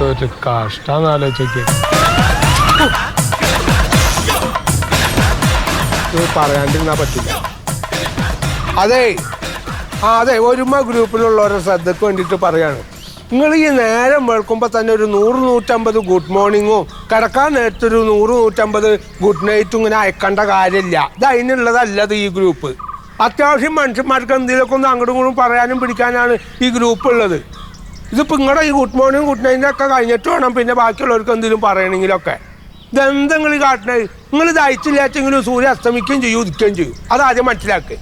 ഒരു കഷ്ടാന്ന് ആലോചിക്ക്. പറയാണ്ടിരുന്നാ പറ്റില്ല. അതെ ഒരുമ ഗ്രൂപ്പിലുള്ളവരുടെ ശ്രദ്ധക്ക് വേണ്ടിയിട്ട് പറയാണ്. നിങ്ങൾ ഈ നേരം വെളുക്കുമ്പോൾ തന്നെ ഒരു 100-150 ഗുഡ് മോർണിംഗും കിടക്കാൻ നേരത്തൊരു 100-150 ഗുഡ് നൈറ്റും ഇങ്ങനെ അയക്കേണ്ട കാര്യമില്ല. ഇത് അതിനുള്ളതല്ലത് ഈ ഗ്രൂപ്പ്. അത്യാവശ്യം മനുഷ്യന്മാർക്ക് എന്തെങ്കിലുമൊക്കെ ഒന്ന് അങ്ങോട്ടും ഇങ്ങോട്ടും പറയാനും പിടിക്കാനാണ് ഈ ഗ്രൂപ്പ് ഉള്ളത്. ഇതിപ്പോൾ നിങ്ങളുടെ ഈ ഗുഡ് മോർണിംഗ് ഗുഡ് നൈറ്റൊക്കെ കഴിഞ്ഞിട്ട് വേണം പിന്നെ ബാക്കിയുള്ളവർക്ക് എന്തെങ്കിലും പറയണമെങ്കിലൊക്കെ. ഇതെന്തെങ്കിലും നിങ്ങൾ കാട്ടണേ? നിങ്ങൾ ഇത് അയച്ചില്ലാച്ചെങ്കിലും സൂര്യ അസ്തമിക്കുകയും ചെയ്യും ഉദിക്കുകയും ചെയ്യും. അതാദ്യം മനസ്സിലാക്കുക.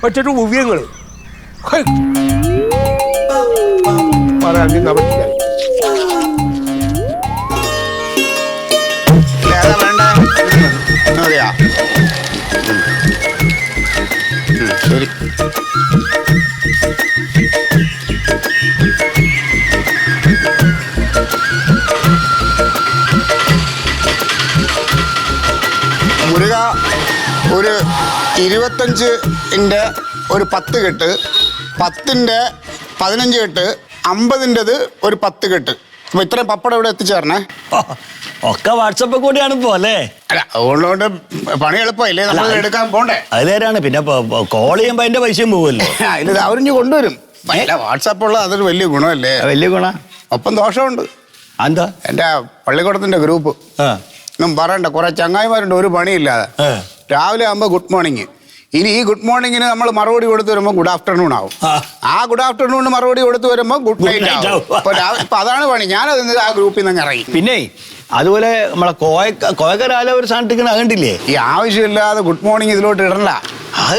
വെച്ചിട്ട് ഉവ്യങ്ങൾ പറയാണ്ടിരുന്നാ പറ്റില്ല. ശരി. മുരുക ഒരു 25-ന്റെ ഒരു 10 കെട്ട്, 10-ന്റെ 15 കെട്ട്, 50-ൻ്റെത് ഒരു 10 കെട്ട്. അപ്പൊ ഇത്രയും പപ്പടം ഇവിടെ എത്തിച്ചേരണേ. ഒക്കെ വാട്സപ്പ് കൂടിയാണ് ഇപ്പോ അല്ലേ? അല്ല അതുകൊണ്ട് പണി എളുപ്പമില്ലേ, നമ്മൾ എടുക്കാൻ പോണ്ടേ? അത് നേരാണ്. പിന്നെ കോൾ ചെയ്യുമ്പോ അതിന്റെ പൈസയും പോവല്ലോ. ഇത് അവരിഞ്ഞ് കൊണ്ടുവരും. വാട്സാപ്പുള്ള അതൊരു വലിയ ഗുണമല്ലേ? വലിയ ഗുണ. ഒപ്പം ദോഷമുണ്ട്. എന്താ? എൻ്റെ പള്ളിക്കൂടത്തിന്റെ ഗ്രൂപ്പ് ഒന്നും പറയണ്ട, കുറെ ചങ്ങായിമാരുണ്ട് ഒരു പണിയില്ലാതെ. രാവിലെ ആകുമ്പോൾ ഗുഡ് മോർണിംഗ്. ഇനി ഈ ഗുഡ് മോർണിംഗിന് നമ്മൾ മറുപടി കൊടുത്ത് വരുമ്പോൾ ഗുഡ് ആഫ്റ്റർനൂൺ ആവും. ആ ഗുഡ് ആഫ്റ്റർനൂണിന് മറുപടി കൊടുത്ത് വരുമ്പോൾ ഗുഡ് നൈറ്റ് ആവും. ഇപ്പൊ അതാണ് പണി. ഞാനത് ആ ഗ്രൂപ്പിൽ നിന്ന് ഇറങ്ങി. പിന്നെ അതുപോലെ നമ്മളെ കോയക്കരാല ഒരു സാധനത്തിക്കണ കണ്ടില്ലേ? ഈ ആവശ്യമില്ലാതെ ഗുഡ് മോർണിംഗ് ഇതിലോട്ട് ഇടണ്ട.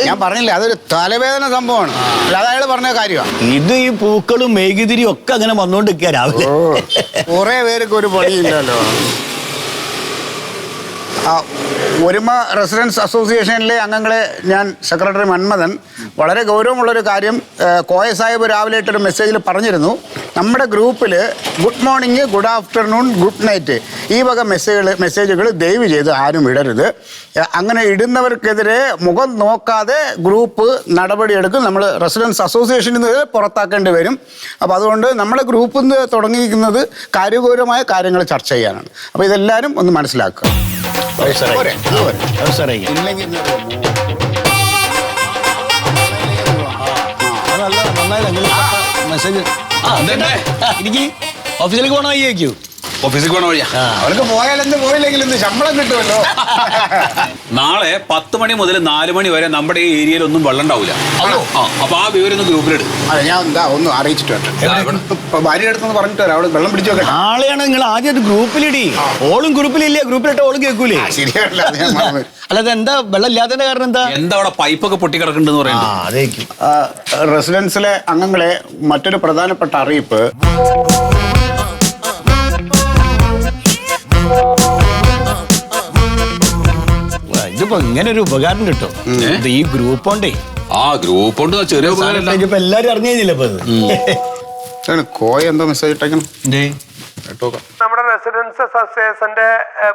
ഞാൻ പറഞ്ഞില്ലേ, അതൊരു തലവേദന സംഭവമാണ്. അല്ലാതെ അയാൾ പറഞ്ഞ കാര്യമാണ്. ഇത് ഈ പൂക്കളും മെഴുകുതിരിയും ഒക്കെ അങ്ങനെ വന്നോണ്ടിരിക്കുക രാവിലെ. കുറെ പേർക്ക് ഒരു പണിയില്ലല്ലോ. ഒരുമ റെസിഡൻസ് അസോസിയേഷനിലെ അംഗങ്ങളെ ഞാൻ സെക്രട്ടറി മന്മഥൻ, വളരെ ഗൗരവമുള്ളൊരു കാര്യം കോയ സാഹിബ് രാവിലെ ഇട്ടൊരു മെസ്സേജിൽ പറഞ്ഞിരുന്നു. നമ്മുടെ ഗ്രൂപ്പിൽ good morning, good afternoon, good night ഈ വക മെസ്സേജുകൾ ദയവ് ചെയ്ത് ആരും ഇടരുത്. അങ്ങനെ ഇടുന്നവർക്കെതിരെ മുഖം നോക്കാതെ ഗ്രൂപ്പ് നടപടിയെടുക്കും. നമ്മൾ റെസിഡൻസ് അസോസിയേഷനിൽ നിന്ന് പുറത്താക്കേണ്ടി വരും. അപ്പോൾ അതുകൊണ്ട് നമ്മുടെ ഗ്രൂപ്പിൽ നിന്ന് തുടങ്ങിയിരിക്കുന്നത് കാര്യഗൗരവമായ കാര്യങ്ങൾ ചർച്ച ചെയ്യാനാണ്. അപ്പോൾ ഇതെല്ലാവരും ഒന്ന് മനസ്സിലാക്കുക. ഓഫീസിലേക്ക് പോകണ വഴിയേക്കൂ. ഓഫീസിൽ പോകണ വഴിയാ. അവർക്ക് പോയാലെന്ത് പോയില്ലെങ്കിലും ശമ്പളം കിട്ടുമല്ലോ. നാളെ 10 മണി മുതൽ 4 മണി വരെ നമ്മുടെ ഈ ഏരിയയിൽ ഒന്നും വെള്ളം ഉണ്ടാവില്ല. അപ്പൊ ആ വിവരം ഒന്ന് ഗ്രൂപ്പിലിടും. അതെ, ഞാൻ എന്താ ഒന്ന് അറിയിച്ചിട്ടുണ്ട്. ഭാര്യ അടുത്തെന്ന് പറഞ്ഞിട്ട് വരാം. അവള് വെള്ളം പിടിച്ചു വെക്കട്ടെ. നാളെയാണ് നിങ്ങൾ ആദ്യം ഗ്രൂപ്പിലിടി. ഓളും ഗ്രൂപ്പിലില്ലേ? ഗ്രൂപ്പിലിട്ട് ഓളും കേൾക്കൂലേ? ശരിയാണല്ലോ. അല്ലാതെ എന്താ വെള്ളം ഇല്ലാത്തതിന്റെ കാരണം എന്താ? എന്താ അവിടെ പൈപ്പൊക്കെ പൊട്ടിക്കിടക്കുന്നുണ്ടെന്ന് പറയുന്നത്. റെസിഡൻസിലെ അംഗങ്ങളെ മറ്റൊരു പ്രധാനപ്പെട്ട അറിയിപ്പ്. ഇതിപ്പോ ഇങ്ങനെ ഒരു ഉപകാരം കിട്ടും. ഈ ഗ്രൂപ്പ് ഉണ്ടേ. ആ ഗ്രൂപ്പ് ഉണ്ട്, ചെറിയ ഉപകാരം. എല്ലാരും അറിഞ്ഞില്ല. കോയ എന്തോ മെസ്സേജ് ഇട്ടേക്കണം. നമ്മുടെ റെസിഡൻസ് അസോസിയേഷന്റെ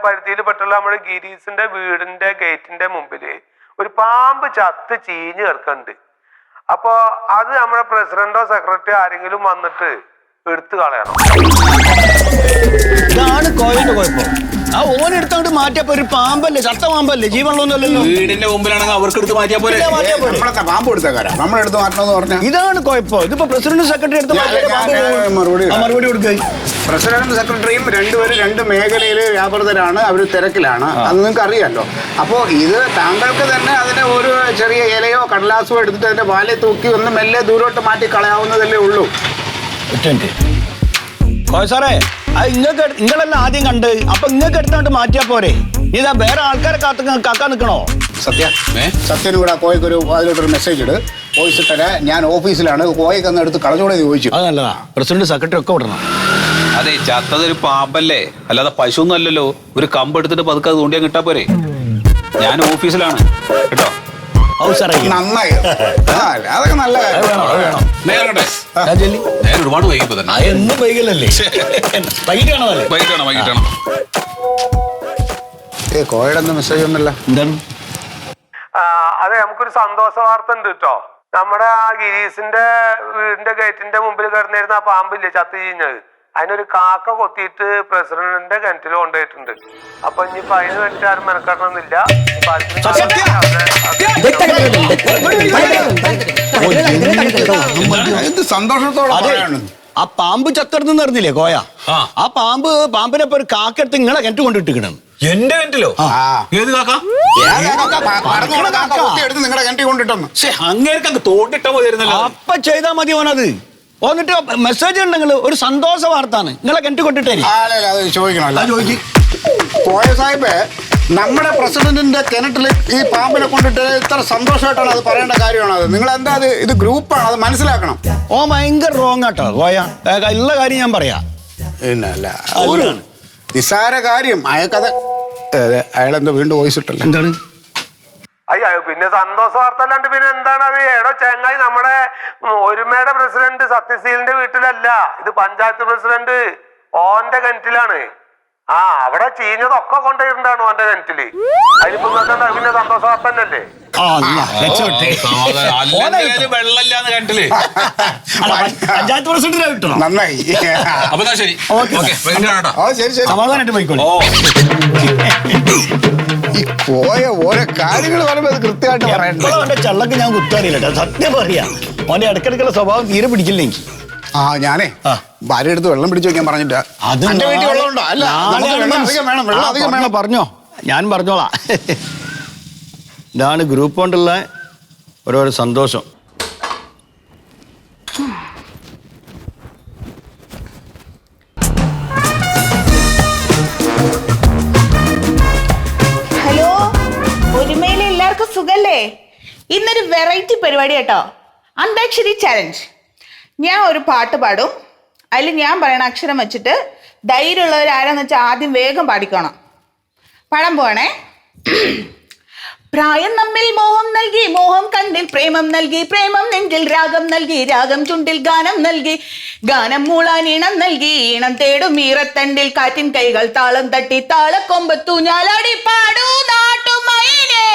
പരിധിയിൽ പെട്ടുള്ള നമ്മുടെ ഗിരീസിന്റെ വീടിന്റെ ഗേറ്റിന്റെ മുമ്പില് ഒരു പാമ്പ് ചത്ത് ചീഞ്ഞ് കിടക്കുന്നുണ്ട്. അപ്പൊ അത് നമ്മുടെ പ്രസിഡന്റോ സെക്രട്ടറിയോ ആരെങ്കിലും വന്നിട്ട് എടുത്തു കളയണം. ഇതാണ് കോയന്റെ കുഴപ്പം. ആ ഓനെടുത്തോണ്ട് മാറ്റിയപ്പോ ഒരു പാമ്പല്ലേ, ചത്ത പാമ്പല്ലേ, ജീവനുള്ളൊന്നുമല്ലല്ലോ. വീടിന്റെ മുമ്പിലാണെങ്കിൽ അവർക്ക് എടുത്ത് മാറ്റിയാ പോലെ. പാമ്പ് എടുത്തേക്കാരാ, നമ്മളെടുത്ത് മാറ്റണമെന്ന് പറഞ്ഞാൽ ഇതാണ് കുഴപ്പം. ഇതിപ്പോ പ്രസിഡന്റ് സെക്രട്ടറി എടുത്ത് മറുപടി കൊടുക്കുക. പ്രസിഡന്റും സെക്രട്ടറിയും രണ്ടുപേരും 2 മേഖലയിൽ വ്യാപൃതരാണ്. അവർ തിരക്കിലാണ്. അത് നിങ്ങൾക്ക് അറിയാമല്ലോ. അപ്പോൾ ഇത് താങ്കൾക്ക് തന്നെ അതിനെ ഒരു ചെറിയ ഇലയോ കടലാസോ എടുത്തിട്ട് അതിന്റെ വാലെ തൂക്കി ഒന്ന് മെല്ലെ ദൂരോട്ട് മാറ്റി കളയാവുന്നതല്ലേ ഉള്ളൂ. സാറേ, അത് നിങ്ങളെല്ലാം ആദ്യം കണ്ട് അപ്പൊ നിങ്ങൾക്ക് എടുത്തോണ്ട് മാറ്റിയാ പോരെ? ഇതാ വേറെ ആൾക്കാരെ കാക്കാൻ നിൽക്കണോ? സത്യനും കൂടെ കോയക്കൊരു അതിലോട്ടൊരു മെസ്സേജ് ഇട്. വോയിസ് ഇട്ടേ, ഞാൻ ഓഫീസിലാണ്, കോയക്കൊന്ന് എടുത്ത് കളഞ്ഞോടെ ചോദിച്ചു. അത് നല്ലതാ. പ്രസിഡന്റ് സെക്രട്ടറി ഒക്കെ വിടണം. അതെ, ചത്തതൊരു പാമ്പല്ലേ, അല്ലാതെ പശു ഒന്നും അല്ലല്ലോ. ഒരു കമ്പ് എടുത്തിട്ട് പതുക്കെ അത് തൂണ്ടിയാൽ കിട്ടാ പോരെ. ഞാൻ ഓഫീസിലാണ് കേട്ടോ. നന്നായി. അതൊക്കെ നല്ല നേരെ ഒരുപാട് വൈകിപ്പോ തന്നെ. എന്നും വൈകലല്ലേ? വൈകിട്ടാണോ? കോയയുടെ മെസ്സേജ് ഒന്നുമില്ല. എന്താണ്? അതെ, നമുക്കൊരു സന്തോഷ വാർത്ത ഉണ്ട് കേട്ടോ. നമ്മുടെ ആ ഗിരീസിന്റെ വീടിന്റെ ഗേറ്റിന്റെ മുമ്പിൽ കിടന്നിരുന്ന ആ പാമ്പില്ലേ ചത്ത് ചീഞ്ഞത്, അതിനൊരു കാക്ക കൊത്തിയിട്ട് പ്രസിഡന്റിന്റെ കിണറ്റിൽ കൊണ്ടുപോയിട്ടുണ്ട്. അപ്പൊ ഇനിയിപ്പൊ അതിന് വേണ്ടിട്ട് ആരും മെനക്കെടണമെന്നില്ല. എന്ത് സന്തോഷത്തോടെ പറയാണ്. ആ പാമ്പ് ചത്തെടുത്ത് അറിഞ്ഞില്ലേ കോയ? ആ പാമ്പിനെ ഇപ്പൊ ഒരു കാക്കെടുത്ത് നിങ്ങളെ കിണറ്റ് കൊണ്ടിട്ടിക്കണം. എന്റെ കിണറ്റിലോ? ഏത് കാക്ക? എടുത്ത് നിങ്ങളുടെ കിണറ്റി കൊണ്ടിട്ടെന്ന്. അങ്ങേർക്ക് തോണ്ടിട്ട പോയിരുന്നല്ലോ. അപ്പൊ ചെയ്താൽ മതി ഓനത്. എന്നിട്ട് മെസ്സേജ് ഉണ്ടെങ്കിൽ ഒരു സന്തോഷ വാർത്താണ് നിങ്ങളെ കിണറ്റ് കൊണ്ടിട്ടേ. അത് ചോദിക്കണമല്ലോ. കോയ സാഹിബ്, നമ്മുടെ പ്രസിഡന്റിന്റെ കിണറ്റിൽ ഈ പാമ്പിനെ കൊണ്ടിട്ട് ഇത്ര സന്തോഷമായിട്ടാണ് അത് പറയേണ്ട കാര്യമാണ്. അത് നിങ്ങൾ എന്താ ഇത് ഗ്രൂപ്പാണ്, അത് മനസ്സിലാക്കണം. ഓ ഭയങ്കര റോങ് ആട്ടോ കോയ. ഉള്ള കാര്യം ഞാൻ പറയാ. പിന്നല്ല ഒരു നിസ്സാര കാര്യം അയാൾക്കത്. അയാളെന്താ വീണ്ടും വോയിസ് ഇട്ടല്ലോ? എന്താണ്? അയ്യോ, പിന്നെ സന്തോഷ വാർത്ത അല്ലാണ്ട് പിന്നെ എന്താണ് അത്? എടോ ചെങ്ങായി, നമ്മുടെ ഒരുമയുടെ പ്രസിഡന്റ് സത്യശീലിന്റെ വീട്ടിലല്ല, ഇത് പഞ്ചായത്ത് പ്രസിഡന്റ് ഓന്റെ കിണറ്റിലാണ്. ആ, അവിടെ ചീഞ്ഞതൊക്കെ കൊണ്ടുപോയിട്ടുണ്ടാണ് ഓന്റെ കിണറ്റില്. അതിലിപ്പോ പിന്നെ സന്തോഷ വാർത്ത തന്നെയല്ലേ? വെള്ളമില്ലാന്ന് കിണറ്റില്. പഞ്ചായത്ത് പ്രസിഡന്റിനെ കിട്ടണം. നന്നായി. അപ്പൊ ശരി, ശരി ശരി. സമാധാനമായിട്ട് പോയിക്കോളൂ. ഈ കോയ ഓരോ കാര്യങ്ങൾ പറയുമ്പോൾ അത് കൃത്യമായിട്ട് പറയണ്ട. അവന്റെ ചള്ളക്ക് ഞാൻ കുത്താറിയില്ല, സത്യം പറയാ. ഓന്റെ ഇടക്കിടക്കുള്ള സ്വഭാവം തീരെ പിടിക്കില്ല എനിക്ക്. ഞാനേ ഭാര്യ എടുത്ത് വെള്ളം പിടിച്ചു വെക്കാൻ പറഞ്ഞിട്ട്. അത് വെള്ളമുണ്ടോ? അല്ല, വെള്ളം അധികം വേണം. പറഞ്ഞോ, ഞാൻ പറഞ്ഞോളാം. ഇതാണ് ഗ്രൂപ്പ് കൊണ്ടുള്ള ഓരോരോ സന്തോഷം. ഹലോ, ഒരുമയിലെ എല്ലാവർക്കും സുഖല്ലേ? ഇന്നൊരു വെറൈറ്റി പരിപാടി കേട്ടോ, അന്താക്ഷരി ചാലഞ്ച്. ഞാൻ ഒരു പാട്ട് പാടും, അതിൽ ഞാൻ പറയണ അക്ഷരം വെച്ചിട്ട് ധൈര്യമുള്ളവർ ആരാന്ന് വെച്ചാൽ ആദ്യം വേഗം പാടിക്കണം. പാടാൻ പോവാണേ. പ്രായം നമ്മിൽ മോഹം നൽകി, മോഹം കണ്ണിൽ പ്രേമം നൽകി, പ്രേമം നെഞ്ചിൽ രാഗം നൽകി, രാഗം ചുണ്ടിൽ ഗാനം നൽകി, ഗാനം മൂളാൻ ഈണം നൽകി, ഈണം തേടും ഈറത്തണ്ടിൽ കാറ്റിൻ കൈകൾ താളം തട്ടി, താളക്കൊമ്പത്തു ഞാലാടി പാടൂ നാട്ടുമൈനേ.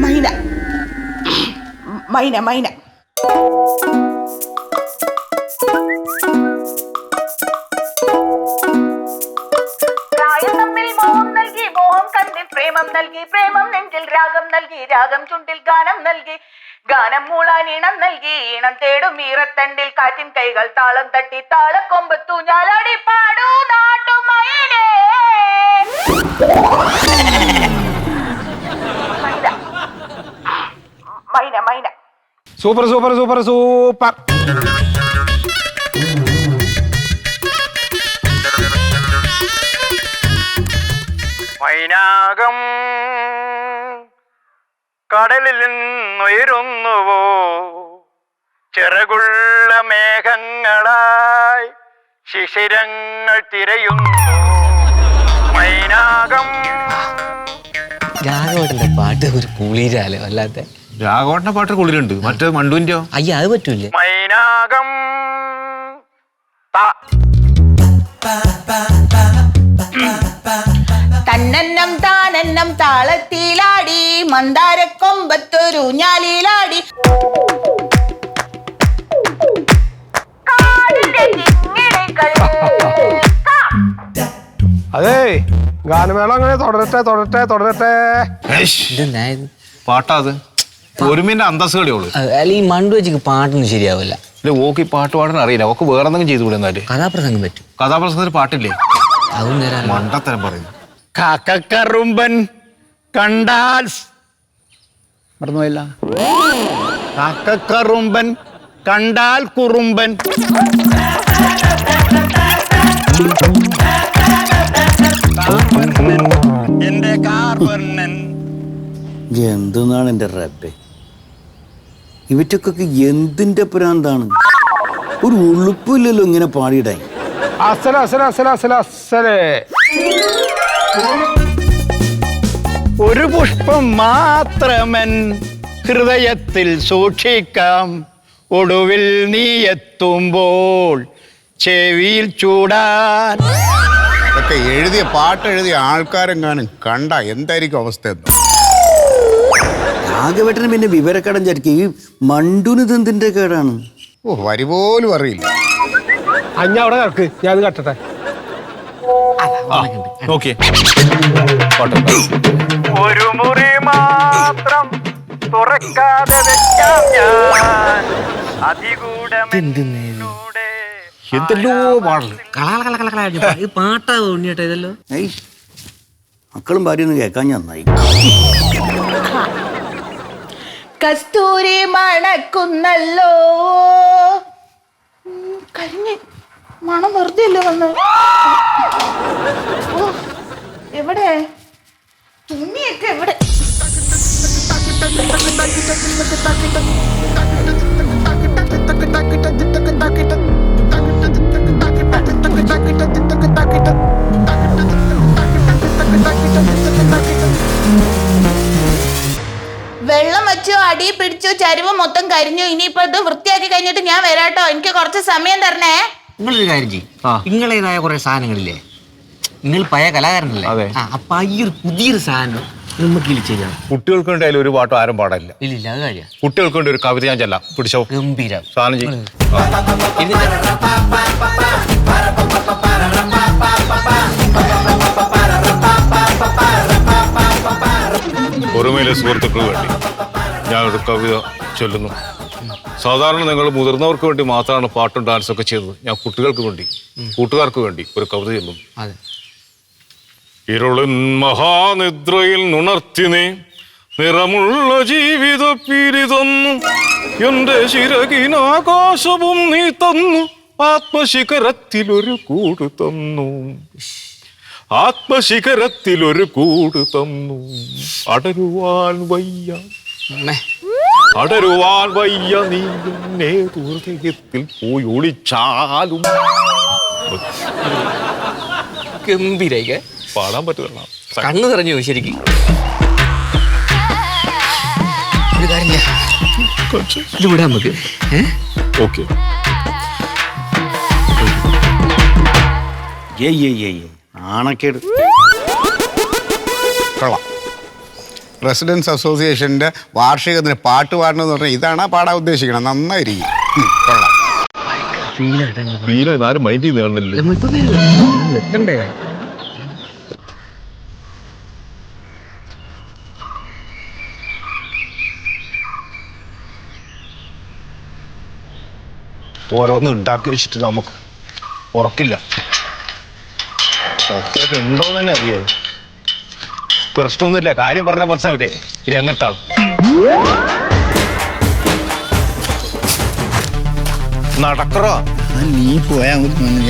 മൈന മൈന മൈന. പ്രായം നമ്മിൽ മോഹം നൽകി, മോഹം കണ്ണിൽ പ്രേമം നൽകി, പ്രേമം നെഞ്ചിൽ രാഗം നൽകി, രാഗം ചുണ്ടിൽ ഗാനം നൽകി, ഗാനം മൂളാൻ ഈണം നൽകി, ഈണം തേടും ഈറത്തണ്ടിൽ കാറ്റിൻ കൈകൾ താളം തട്ടി, താളക്കൊമ്പത്തു ഞാലാടി പാടൂ നാട്ടുമൈനേ. മൈന മൈന. Super super super super. Mainakam കടലിൽ നിന്നുയരുന്നുവോ, ചിറകുള്ള മേഘങ്ങളായി ശിശിരങ്ങൾ തിരയുന്നു. മൈനാകം. രാഘവട്ടന്റെ പാട്ട് ഒരു കുളിരാലോ അല്ലാത്ത. രാഘവട്ടന്റെ പാട്ട് കുളിരുണ്ട്, മറ്റേ മണ്ടുവിന്റെയോ? അയ്യ, അത് പറ്റൂലേ. മൈനാകം. തന്നന്നം താനന്നം താളത്തിലാടി, മന്ദാരക്കൊമ്പത്തൊരു ഞാലിലാടി, അതെ ഗാനമേള അങ്ങനെ തുടരട്ടെ തുടരട്ടെ തുടരട്ടെ. പാട്ടാ അത്? ഒരുമിന്റെ അന്തസ് കളിയോളൂ. അല്ല, ഈ മണ്ടു വെച്ചിക്ക് പാട്ടൊന്നും ശരിയാവില്ല. ഓക്ക് ഈ പാട്ട് പാടാൻ അറിയില്ല, ഓക്ക് വേറെ എന്തെങ്കിലും ചെയ്തുകൂടെ? എന്നാല് കഥാപ്രസംഗം പറ്റും. കഥാപ്രസംഗത്തിന് പാട്ടില്ലേ? അതും നേരം മണ്ടത്തരം പറയുന്നു. കാക്കക്കറുമ്പൻ കണ്ടാൽ മറന്നുപോയില്ല. കാക്കക്കറുമ്പൻ കണ്ടാൽ കുറുമ്പൻ. എന്റെ കാർവർണ്ണൻ. എന്തെന്നാണ് എൻ്റെ റബ്ബേ, ഇവറ്റക്കൊക്കെ എന്തിൻ്റെ പ്രാന്താണ്? ഒരു ഉളുപ്പില്ലല്ലോ ഇങ്ങനെ പാടിയിടാൻ. അസല അസല അസല അസല അസലേ. ഒരു പുഷ്പം മാത്രമൻ ഹൃദയത്തിൽ സൂക്ഷിക്കാം, ഒടുവിൽ നീ എത്തുമ്പോൾ ചെവിയിൽ ചൂടാൻ. ഇതൊക്കെ എഴുതിയ പാട്ട് എഴുതിയ ആൾക്കാരെങ്ങാനും കണ്ട എന്തായിരിക്കും അവസ്ഥ? രാഘവേട്ടന് പിന്നെ വിവരക്കടം ചരിക്കും. ഈ മണ്ടുന് ഇതെന്തിന്റെ കേടാണ്? ഓ വരി പോലും അറിയില്ല. അഞ്ഞ അവിടെ കിടക്ക്, ഞാൻ അത് കട്ടട്ടെ. നോക്കിയേ ഒരു മുറി മാത്രം തുറക്കാതെ വെക്കാം ഞാൻ അതികൂടമെന്നൂടെ എന്തെല്ലോ പാടല്. ഇത് പാട്ടാ ഉണ്ണിയേട്ടാ ഇതല്ലോ. ഏയ് മക്കളും ഭാര്യയൊന്നും കേൾക്കാൻ നന്നായി. കസ്തൂരി മണക്കുന്നല്ലോ. കഴിഞ്ഞ് മണം വെറുതെ അല്ലേ വന്ന്. ഓ, എവിടെ തുണിയൊക്കെ എവിടെ? വെള്ളം വെച്ചു, അടി പിടിച്ചു, ചരിവ് മൊത്തം കരിഞ്ഞു. ഇനിയിപ്പോ ഇത് വൃത്തിയാക്കി കഴിഞ്ഞിട്ട് ഞാൻ വരാട്ടോ. എനിക്ക് കുറച്ച് സമയം തരണേ. നിങ്ങളൊരു കാര്യം ചെയ്യും, നിങ്ങളേതായ കുറെ സാധനങ്ങളില്ലേ, നിങ്ങൾ പഴയ കലാകാരനല്ലേ? അതെ. അപ്പൊ ഈ ഒരു പുതിയൊരു സാധനം നമുക്ക് ചെയ്യാം. കുട്ടികൾക്ക് വേണ്ടി അതിൽ ഒരു പാട്ടും ആരും പാടില്ല. ഇല്ലില്ല, അത് കാര്യം. കുട്ടികൾക്ക് വേണ്ടി ഒരു കവിത ഞാൻ ചെല്ലാം. പിടിച്ചോ, ഗംഭീരം സാധനം ചെയ്യും. ഒരുമയിലെ സുഹൃത്തുക്കൾക്ക് വേണ്ടി ഞാനൊരു കവിത ചൊല്ലുന്നു. സാധാരണ നിങ്ങൾ മുതിർന്നവർക്ക് വേണ്ടി മാത്രമാണ് പാട്ടും ഡാൻസും ഒക്കെ ചെയ്തത്. ഞാൻ കുട്ടികൾക്ക് വേണ്ടി, കൂട്ടുകാർക്ക് വേണ്ടി ഒരു കവിത ചൊല്ലും. അതെ. ഇരുളിൻ മഹാനിദ്രയിൽ നുണർത്തിനെ നിറമുള്ള ജീവിത പീരി തന്നു. എന്റെ ശിരകിനാകാശവും നീ തന്നു. ആത്മശിഖരത്തിലൊരു കൂട് തന്നു. ആത്മശിഖരത്തിലൊരു കൂട് തന്നു. അടരുവാൻ വയ്യ, അടരുവാൻ വയ്യ, നീ എന്നെ ഹൃദയത്തിൽ പോയി ഒളിച്ചാലും. ഗംഭീരായിക്കേ. പാടാൻ പറ്റില്ല, കണ്ണു നിറഞ്ഞു ശരിക്കും. ഒരു കാര്യം ഇത് വിടാം നമുക്ക്. ഓക്കെ. ആണക്കേട്. കൊള്ളാം. റെസിഡൻസ് അസോസിയേഷൻ്റെ വാർഷികത്തിന് പാട്ട് പാടണമെന്ന് പറഞ്ഞാൽ ഇതാണ് പാടാൻ ഉദ്ദേശിക്കണം. നന്നായിരിക്കും. കൊള്ളാം. ആരും മൈൻഡ് ചെയ്യുന്നില്ല. ഓരോന്ന് ഉണ്ടാക്കി വെച്ചിട്ട് നമുക്ക് ഉറക്കില്ല. ഉണ്ടോന്ന് തന്നെ അറിയാം. പ്രശ്നമൊന്നുമില്ല, കാര്യം പറഞ്ഞ പ്രശ്നമില്ലേ. ഇത് എങ്ങട്ടാണ് നടക്കറോ? നീ പോയാ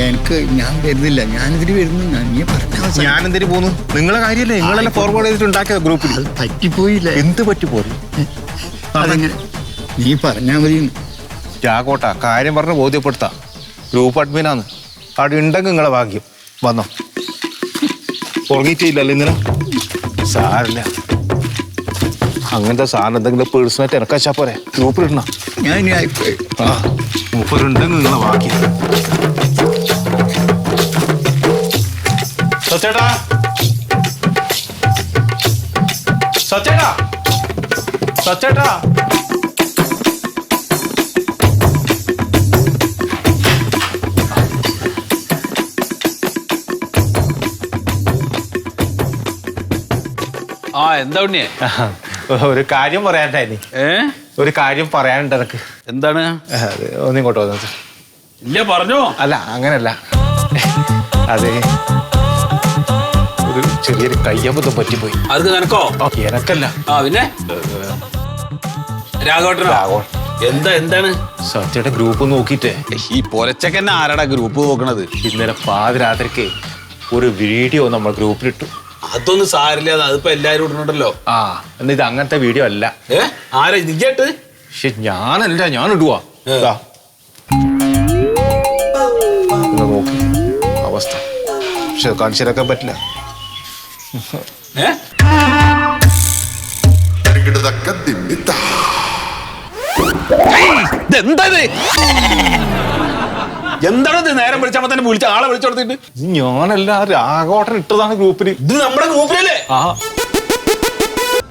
എനിക്ക് ഞാൻ വരുന്നില്ല. ഞാനിതിന് വരുന്നു. നീ പറഞ്ഞ ഞാനെന്തിനു പോന്നു? നിങ്ങളെ കാര്യമല്ലേ, നിങ്ങളെല്ലാം ഫോർവേഡ് ചെയ്തിട്ട് ഉണ്ടാക്കിയ ഗ്രൂപ്പിൽ. പറ്റിപ്പോയില്ല. എന്ത് പറ്റിപ്പോയി? അതെങ്ങനെ നീ പറഞ്ഞാ മതി. ചാക്കോട്ട കാര്യം പറഞ്ഞ് ബോധ്യപ്പെടുത്താം. ഗ്രൂപ്പ് അഡ്മിനാന്ന്. അവിടെ ഉണ്ടെങ്കിൽ നിങ്ങളെ ഭാഗ്യം. വന്നോ, ഉറങ്ങിയിട്ടില്ലല്ലോ ഇന്നലെ. സാരില്ല, അങ്ങനത്തെ സാധനം എന്തെങ്കിലും പേഴ്സണായിട്ട് ഇറക്കാച്ചാ പോരെ. ഗ്രൂപ്പിൽ ഇടണം. ഞാൻ ഇനി ആയിപ്പോയി. ആ, മൂപ്പരുണ്ടെങ്കിൽ നിങ്ങളെ ഭാഗ്യം. സച്ചേട്ടാ, സച്ചേട്ടാ, സച്ചേട്ടാ. ആ എന്താ ഉണ്ണിയെ? ഒരു കാര്യം പറയാനുണ്ടായി. ഒരു കാര്യം പറയാനുണ്ട് എനക്ക്. എന്താണ്? ഒന്നിങ്ങോട്ട് വന്നത്. ഇല്ല പറഞ്ഞോ. അല്ല അങ്ങനല്ല, അതെ ഒരു ചെറിയൊരു കയ്യബദ്ധം പറ്റിപ്പോയി. അത് നിനക്കോ? എനക്കല്ല. ആ പിന്നെ രാഘവട്ടനോ? എന്താണ്? സത്യയുടെ ഗ്രൂപ്പ് നോക്കിട്ടേ, ഈ പൊലച്ചക്കന്നെ ആരാടാ ഗ്രൂപ്പ് നോക്കണത്? ഇന്നലെ പാതിരാത്രിക്ക് ഒരു വീഡിയോ നമ്മൾ ഗ്രൂപ്പിലിട്ടു. അതൊന്നും സാരില്ല, അതിപ്പോ എല്ലാരും ഇടുന്നുണ്ടല്ലോ. ആ എന്നാ ഇത് അങ്ങനത്തെ വീഡിയോ അല്ല. ആരാ നിജാട്ട്? പക്ഷെ ഞാനല്ല, ഞാൻ ഇടുവാ. നോക്കി അവസ്ഥ. പക്ഷെ കാണിച്ചിരക്കാൻ പറ്റില്ല. എന്താണത്? നേരം വിളിച്ചപ്പോ തന്നെ വിളിച്ച ആളെ വിളിച്ചു കൊടുത്തിട്ട്. ഞാനല്ല, രാഘവോട്ടൻ ഇട്ടതാണ് ഗ്രൂപ്പിൽ. ഇത് നമ്മുടെ ഗ്രൂപ്പിലല്ലേ? ആ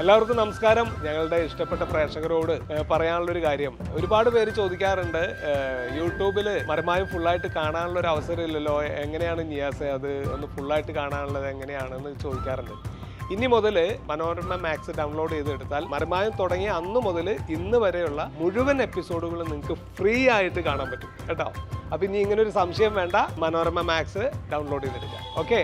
എല്ലാവർക്കും നമസ്കാരം. ഞങ്ങളുടെ ഇഷ്ടപ്പെട്ട പ്രേക്ഷകരോട് പറയാനുള്ളൊരു കാര്യം, ഒരുപാട് പേര് ചോദിക്കാറുണ്ട്, യൂട്യൂബിൽ മരമായം ഫുള്ളായിട്ട് കാണാനുള്ള ഒരു അവസരം ഇല്ലല്ലോ, എങ്ങനെയാണ് നിയാസെ അത് ഒന്ന് ഫുള്ളായിട്ട് കാണാനുള്ളത് എങ്ങനെയാണെന്ന് ചോദിക്കാറുണ്ട്. ഇനി മുതൽ മനോരമ മാക്സ് ഡൗൺലോഡ് ചെയ്തെടുത്താൽ മരമായം തുടങ്ങിയ അന്ന് മുതൽ ഇന്ന് വരെയുള്ള മുഴുവൻ എപ്പിസോഡുകളും നിങ്ങൾക്ക് ഫ്രീ ആയിട്ട് കാണാൻ പറ്റും കേട്ടോ. അപ്പം ഇനി ഇങ്ങനെ ഒരു സംശയം വേണ്ട, മനോരമ മാക്സ് ഡൗൺലോഡ് ചെയ്തെടുക്കാം. ഓക്കെ.